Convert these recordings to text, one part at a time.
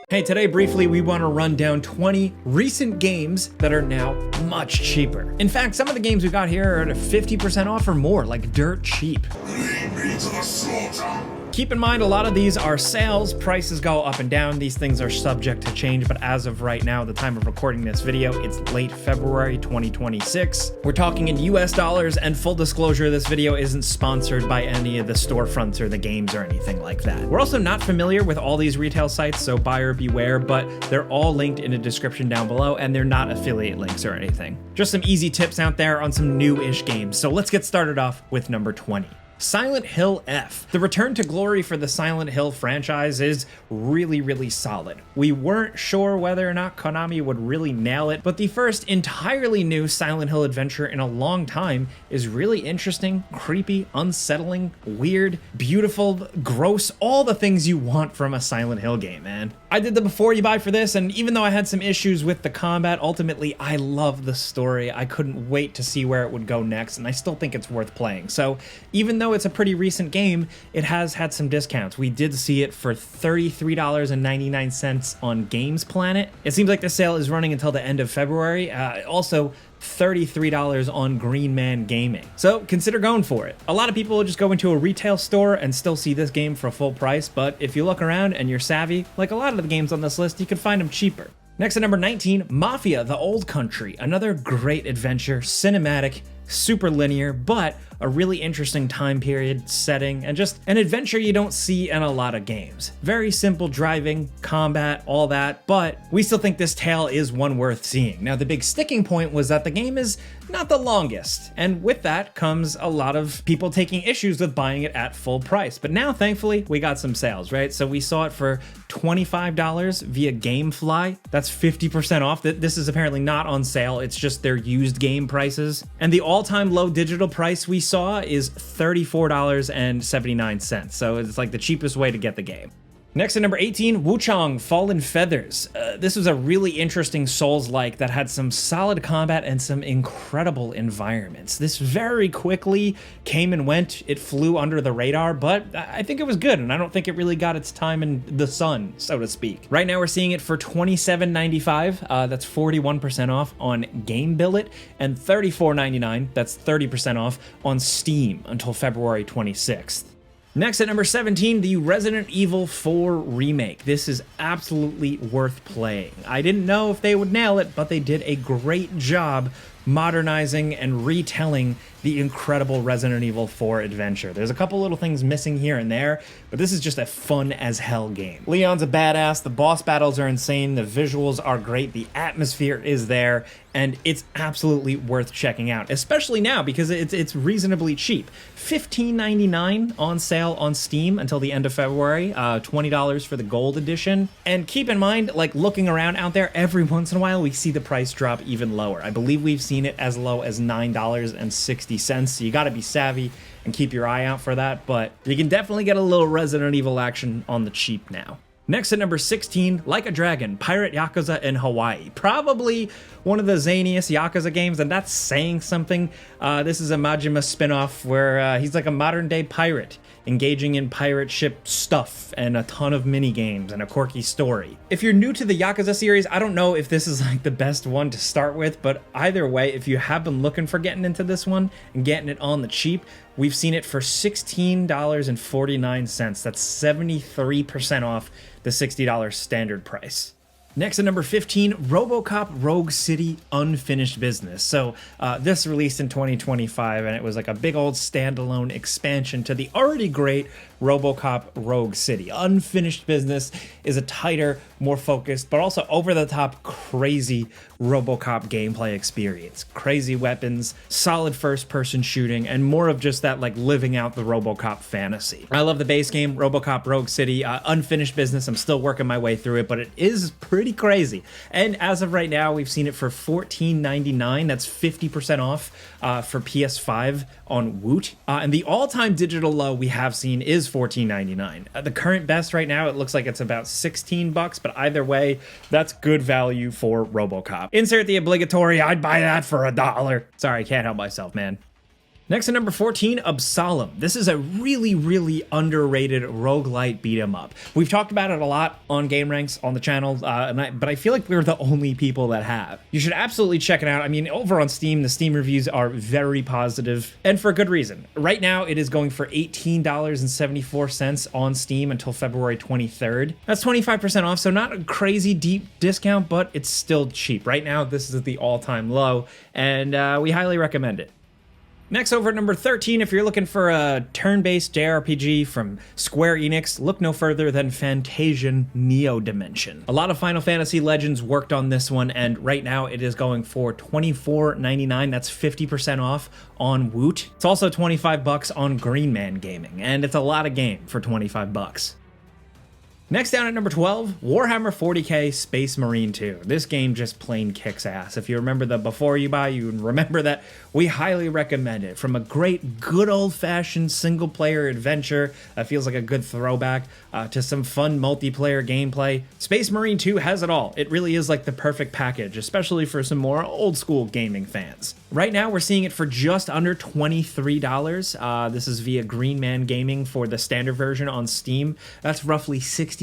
Hey, today briefly we want to run down 20 recent games that are now much cheaper. In fact, some of the games we got here are at 50% off or more, like dirt cheap. Lead me to the slaughter. Keep in mind, a lot of these are sales. Prices go up and down. These things are subject to change, but as of right now, the time of recording this video, it's late February 2026. We're talking in US dollars, and full disclosure, this video isn't sponsored by any of the storefronts or the games or anything like that. We're also not familiar with all these retail sites, so buyer beware, but they're all linked in the description down below, and they're not affiliate links or anything. Just some easy tips out there on some new-ish games. So let's get started off with number 20. Silent Hill F. The return to glory for the Silent Hill franchise is really solid. We weren't sure whether or not Konami would really nail it, but the first entirely new Silent Hill adventure in a long time is really interesting, creepy, unsettling, weird, beautiful, gross, all the things you want from a Silent Hill game, man. I did the before you buy for this, and even though I had some issues with the combat, ultimately I love the story. I couldn't wait to see where it would go next, and I still think it's worth playing. So even though it's a pretty recent game, it has had some discounts. We did see it for $33.99 on Games Planet. It seems like the sale is running until the end of February. Also, $33 on Green Man Gaming. So consider going for it. A lot of people will just go into a retail store and still see this game for full price, but if you look around and you're savvy, like a lot of the games on this list, you can find them cheaper. Next at number 19, Mafia: The Old Country. Another great adventure, cinematic, super linear, but a really interesting time period, setting, and just an adventure you don't see in a lot of games. Very simple driving, combat, all that, but we still think this tale is one worth seeing. Now, the big sticking point was that the game is not the longest, and with that comes a lot of people taking issues with buying it at full price. But now, thankfully, we got some sales, right? So we saw it for $25 via Gamefly. That's 50% off. This is apparently not on sale. It's just their used game prices. And the all-time low digital price we saw is $34.79. So it's like the cheapest way to get the game. Next at number 18, Wuchang: Fallen Feathers. This was a really interesting Souls-like that had some solid combat and some incredible environments. This very quickly came and went. It flew under the radar, but I think it was good, and I don't think it really got its time in the sun, so to speak. Right now we're seeing it for $27.95. That's 41% off on GameBillet, and $34.99. That's 30% off on Steam until February 26th. Next at number 17, the Resident Evil 4 Remake. This is absolutely worth playing. I didn't know if they would nail it, but they did a great job modernizing and retelling the incredible Resident Evil 4 adventure. There's a couple little things missing here and there, but this is just a fun as hell game. Leon's a badass, the boss battles are insane, the visuals are great, the atmosphere is there, and it's absolutely worth checking out, especially now because it's reasonably cheap. $15.99 on sale on Steam until the end of February, $20 for the gold edition. And keep in mind, like looking around out there, every once in a while we see the price drop even lower. I believe we've seen it as low as $9.60, so you gotta be savvy and keep your eye out for that, but you can definitely get a little Resident Evil action on the cheap now. Next at number 16, Like a Dragon: Pirate Yakuza in Hawaii. Probably one of the zaniest Yakuza games, and that's saying something. This is a Majima spinoff where he's like a modern day pirate, engaging in pirate ship stuff and a ton of mini games and a quirky story. If you're new to the Yakuza series, I don't know if this is like the best one to start with, but either way, if you have been looking for getting into this one and getting it on the cheap, we've seen it for $16.49. That's 73% off the $60 standard price. Next at number 15, Robocop Rogue City Unfinished Business. So this released in 2025, and it was like a big old standalone expansion to the already great Robocop Rogue City. Unfinished Business is a tighter, more focused, but also over-the-top crazy Robocop gameplay experience. Crazy weapons, solid first-person shooting, and more of just that like living out the Robocop fantasy. I love the base game, Robocop Rogue City. Unfinished Business, I'm still working my way through it, but it is pretty crazy. And as of right now, we've seen it for $14.99. That's 50% off for PS5 on WOOT. And the all-time digital low we have seen is $14.99. The current best right now, it looks like it's about $16, but either way, that's good value for Robocop. Insert the obligatory, I'd buy that for $1. Sorry, I can't help myself, man. Next at number 14, Absolum. This is a really, really underrated roguelite beat 'em up. We've talked about it a lot on gameranx on the channel, but I feel like we're the only people that have. You should absolutely check it out. I mean, over on Steam, the Steam reviews are very positive, and for good reason. Right now, it is going for $18.74 on Steam until February 23rd. That's 25% off, so not a crazy deep discount, but it's still cheap. Right now, this is at the all-time low, and we highly recommend it. Next, over at number 13, if you're looking for a turn-based JRPG from Square Enix, look no further than Fantasian Neo Dimension. A lot of Final Fantasy Legends worked on this one, and right now it is going for $24.99. That's 50% off on WOOT. It's also 25 bucks on Green Man Gaming, and it's a lot of game for 25 bucks. Next down at number 12, Warhammer 40k Space Marine 2. This game just plain kicks ass. If you remember the before you buy, you remember that we highly recommend it. From a great, good old-fashioned single-player adventure that feels like a good throwback to some fun multiplayer gameplay, Space Marine 2 has it all. It really is like the perfect package, especially for some more old-school gaming fans. Right now, we're seeing it for just under $23. This is via Green Man Gaming for the standard version on Steam. That's roughly 62%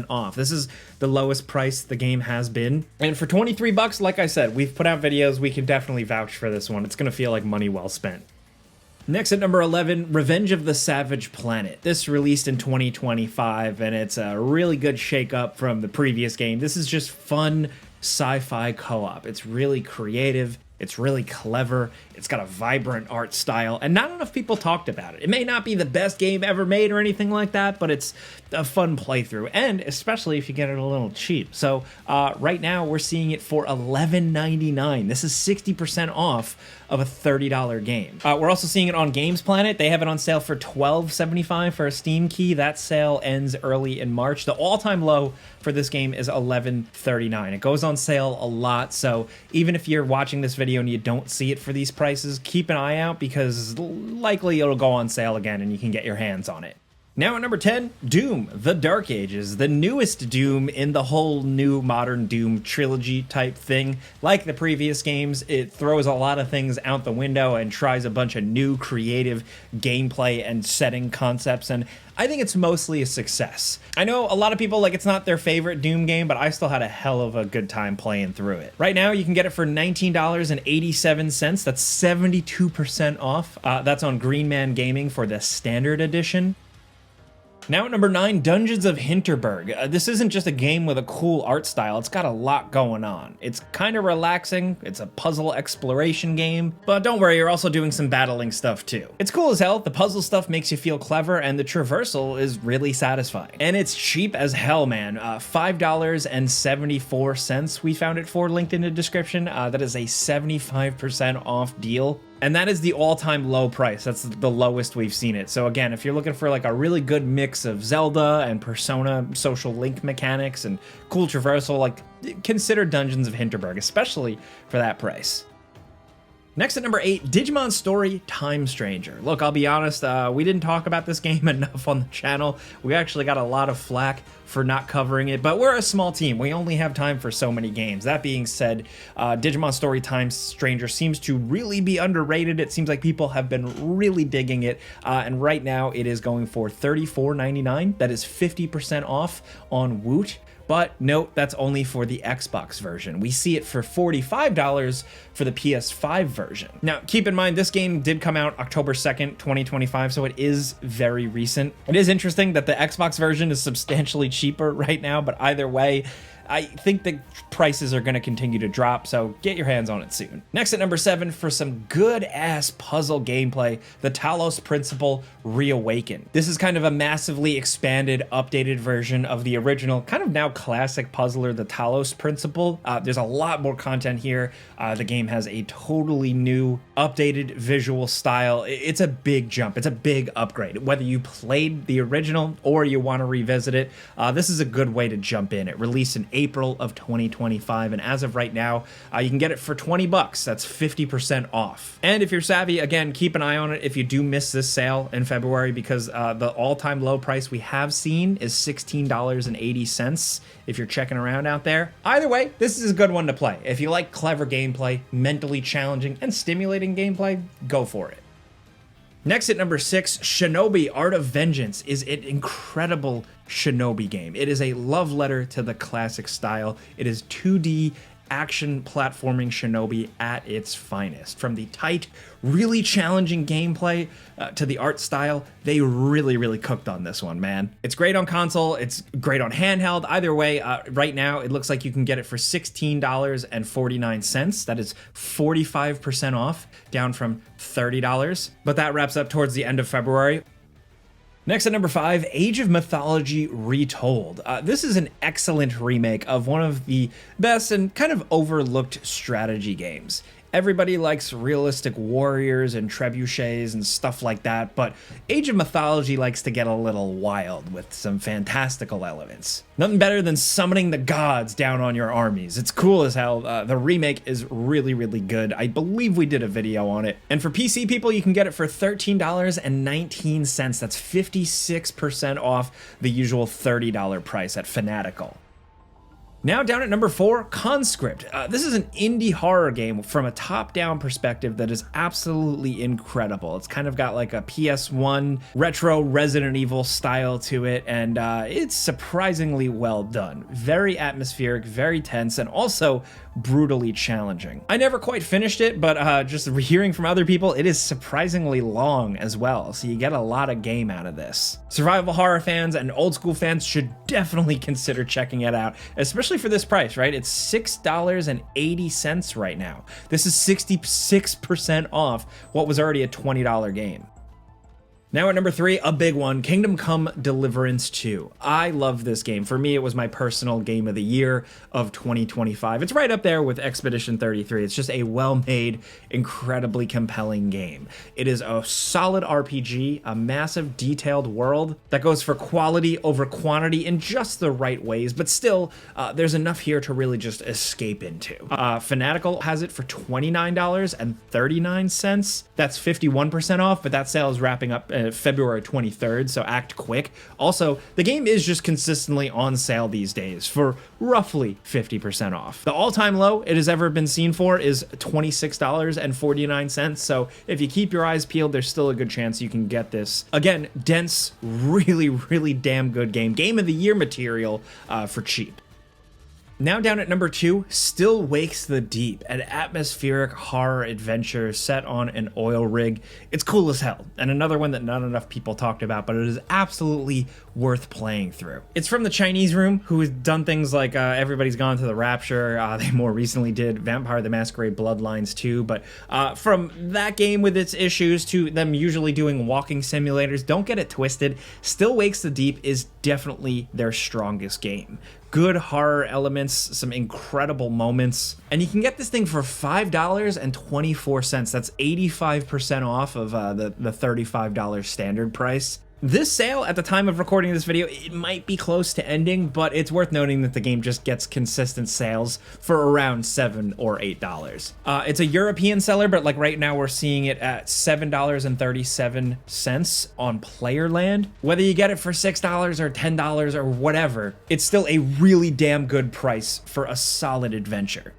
off. This is the lowest price the game has been. And for 23 bucks, like I said, we've put out videos. We can definitely vouch for this one. It's going to feel like money well spent. Next at number 11, Revenge of the Savage Planet. This released in 2025, and it's a really good shake-up from the previous game. This is just fun sci-fi co-op. It's really creative. It's really clever. It's got a vibrant art style, and not enough people talked about it. It may not be the best game ever made or anything like that, but it's a fun playthrough, and especially if you get it a little cheap. So right now, we're seeing it for $11.99. This is 60% off of a $30 game. We're also seeing it on Games Planet. They have it on sale for $12.75 for a Steam key. That sale ends early in March. The all-time low for this game is $11.39. It goes on sale a lot, so even if you're watching this video and you don't see it for these prices, keep an eye out because likely it'll go on sale again and you can get your hands on it. Now at number 10, Doom, The Dark Ages, the newest Doom in the whole new modern Doom trilogy type thing. Like the previous games, it throws a lot of things out the window and tries a bunch of new creative gameplay and setting concepts, and I think it's mostly a success. I know a lot of people, like, it's not their favorite Doom game, but I still had a hell of a good time playing through it. Right now, you can get it for $19.87. That's 72% off. That's on Green Man Gaming for the standard edition. Now at number 9, Dungeons of Hinterberg. This isn't just a game with a cool art style, it's got a lot going on. It's kind of relaxing, it's a puzzle exploration game, but don't worry, you're also doing some battling stuff too. It's cool as hell, the puzzle stuff makes you feel clever, and the traversal is really satisfying. And it's cheap as hell, man. $5.74 we found it for, linked in the description. That is a 75% off deal. And that is the all-time low price. That's the lowest we've seen it. So again, if you're looking for like a really good mix of Zelda and Persona social link mechanics and cool traversal, like consider Dungeons of Hinterberg, especially for that price. Next at number 8, Digimon Story Time Stranger. Look, I'll be honest, we didn't talk about this game enough on the channel. We actually got a lot of flack for not covering it, but we're a small team. We only have time for so many games. That being said, Digimon Story Time Stranger seems to really be underrated. It seems like people have been really digging it, and right now it is going for $34.99. That is 50% off on WOOT. But note, that's only for the Xbox version. We see it for $45 for the PS5 version. Now, keep in mind, this game did come out October 2nd, 2025, so it is very recent. It is interesting that the Xbox version is substantially cheaper right now, but either way, I think the prices are going to continue to drop, so get your hands on it soon. Next at number 7, for some good-ass puzzle gameplay, the Talos Principle Reawakened. This is kind of a massively expanded, updated version of the original, kind of now classic puzzler, the Talos Principle. There's a lot more content here. The game has a totally new, updated visual style. It's a big jump. It's a big upgrade. Whether you played the original or you want to revisit it, this is a good way to jump in. It released in April of 2025, and as of right now, you can get it for 20 bucks. That's 50% off. And if you're savvy, again, keep an eye on it if you do miss this sale in February, because the all-time low price we have seen is $16.80 if you're checking around out there. Either way, this is a good one to play. If you like clever gameplay, mentally challenging and stimulating gameplay, go for it. Next at number 6, Shinobi Art of Vengeance is an incredible Shinobi game. It is a love letter to the classic style. It is 2D action platforming Shinobi at its finest. From the tight, really challenging gameplay to the art style, they really cooked on this one, man. It's great on console, it's great on handheld. Either way, right now it looks like you can get it for $16.49. That is 45% off, down from $30. But that wraps up towards the end of February. Next at number 5, Age of Mythology Retold. This is an excellent remake of one of the best and kind of overlooked strategy games. Everybody likes realistic warriors and trebuchets and stuff like that, but Age of Mythology likes to get a little wild with some fantastical elements. Nothing better than summoning the gods down on your armies. It's cool as hell. The remake is really good. I believe we did a video on it. And for PC people, you can get it for $13.19. That's 56% off the usual $30 price at Fanatical. Now down at number 4, Conscript. This is an indie horror game from a top-down perspective that is absolutely incredible. It's kind of got like a PS1 retro Resident Evil style to it, and it's surprisingly well done. Very atmospheric, very tense, and also brutally challenging. I never quite finished it, but just hearing from other people, it is surprisingly long as well, so you get a lot of game out of this. Survival horror fans and old school fans should definitely consider checking it out, especially for this price, right? It's $6.80 right now. This is 66% off what was already a $20 game. Now at number 3, a big one, Kingdom Come Deliverance 2. I love this game. For me, it was my personal game of the year of 2025. It's right up there with Expedition 33. It's just a well-made, incredibly compelling game. It is a solid RPG, a massive, detailed world that goes for quality over quantity in just the right ways, but still, there's enough here to really just escape into. Fanatical has it for $29.39. That's 51% off, but that sale is wrapping up February 23rd, so act quick. Also, the game is just consistently on sale these days for roughly 50% off. The all-time low it has ever been seen for is $26.49, so if you keep your eyes peeled, there's still a good chance you can get this. Again, dense, really damn good game. Game of the year material for cheap. Now down at number 2, Still Wakes the Deep, an atmospheric horror adventure set on an oil rig. It's cool as hell, and another one that not enough people talked about, but it is absolutely worth playing through. It's from the Chinese Room, who has done things like Everybody's Gone to the Rapture. They more recently did Vampire the Masquerade Bloodlines 2, but from that game with its issues to them usually doing walking simulators, don't get it twisted, Still Wakes the Deep is definitely their strongest game. Good horror elements, some incredible moments, and you can get this thing for $5.24. That's 85% off of the $35 standard price. This sale, at the time of recording this video, it might be close to ending, but it's worth noting that the game just gets consistent sales for around $7 or $8. It's a European seller, but like right now we're seeing it at $7.37 on Playerland. Whether you get it for $6 or $10 or whatever, it's still a really damn good price for a solid adventure.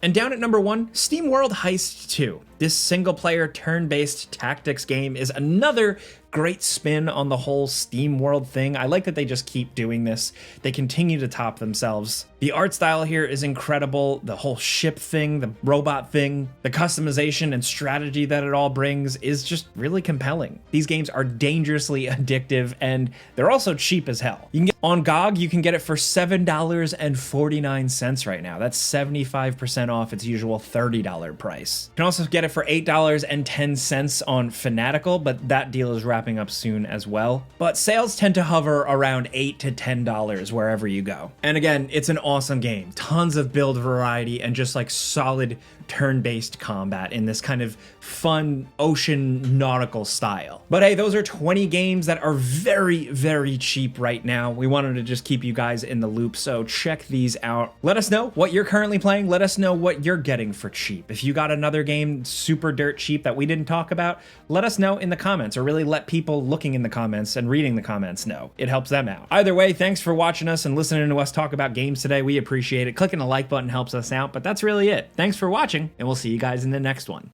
And down at number 1, SteamWorld Heist II. This single-player turn-based tactics game is another great spin on the whole SteamWorld thing. I like that they just keep doing this. They continue to top themselves. The art style here is incredible. The whole ship thing, the robot thing, the customization and strategy that it all brings is just really compelling. These games are dangerously addictive, and they're also cheap as hell. You can get on GOG, you can get it for $7.49 right now. That's 75% off its usual $30 price. You can also get it for $8.10 on Fanatical, but that deal is wrapping up soon as well. But sales tend to hover around $8 to $10 wherever you go. And again, it's an awesome game. Tons of build variety and just like solid turn-based combat in this kind of fun ocean nautical style. But hey, those are 20 games that are very cheap right now. We wanted to just keep you guys in the loop, so check these out. Let us know what you're currently playing. Let us know what you're getting for cheap. If you got another game super dirt cheap that we didn't talk about, let us know in the comments, or really let people looking in the comments and reading the comments know. It helps them out. Either way, thanks for watching us and listening to us talk about games today. We appreciate it. Clicking the like button helps us out, but that's really it. Thanks for watching, and we'll see you guys in the next one.